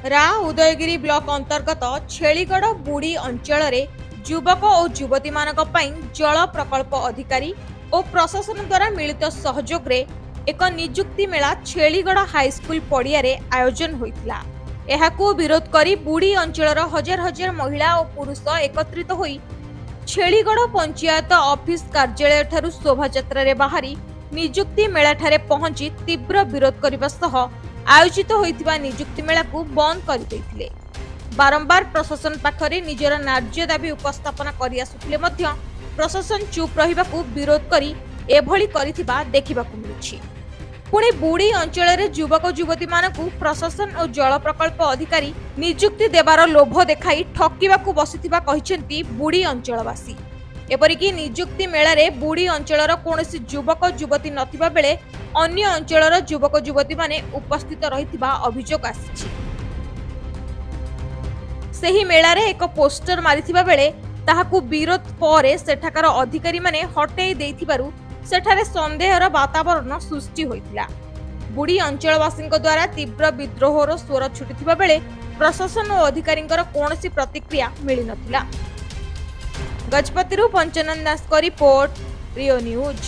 रा उदयगिरी ब्लॉक अंतर्गत छेलीगढ़ बुड़ी अंचल युवक और युवती जल प्रकल्प अधिकारी और प्रशासन द्वारा मिलित सहयोग रे एक निजुक्ति मेला छेलीगढ़ हाईस्कूल पड़िया आयोजन होइतिला। एहाकू विरोध करी बुड़ी अंचल हजार हजार महिला और पुरुष एकत्रित होई छेलीगढ़ पंचायत ऑफिस कार्यालय ठारू शोभायात्रा रे बाहरी निजुक्ति मेला ठारे पहुंची तीव्र विरोध करबा सह आयोजित होइतिबा निजुक्ति मेला को बंद कर दैथिले। बारंबार प्रशासन पाखरे निजर न्याय्य दाबी उपस्थापन करि आसुथिले मध्य प्रशासन चुप रहिबाकू विरोध करी एभली करिथिबा देखिबाकू मिलुछि। पुणे बुड़ी अंचल युवक युवती मानकू प्रशासन और जल प्रकल्प अधिकारी निजुक्ति देवार लोभ देखाई ठकिबाकू बसिथिबा कहिसेंती बुड़ी अंचलवासी। एपरिकी निजुक्ति मेलारे बुड़ी अंचलर कौनसी युवक युवती नथिबा बेले अन्य अंचलर युवक युवती माने उपस्थित रहिथिबा अभियोग आसिछि। सेही मेलारे एक पोस्टर मारिथिबा बेले ताहाकू विरोध परे सेठाकार अधिकारी माने हटेई देइथिबारु सेठारे संदेहर वातावरण सृष्टि होइतिला। बुड़ी अंचलवासी द्वारा तीव्र विद्रोहर स्वर छुटिथिबा बेले प्रशासन और अधिकारींकर कौनसी प्रतिक्रिया मिली नथिला। गजपतिरु पंचनंद दास को रिपोर्ट, रियो न्यूज।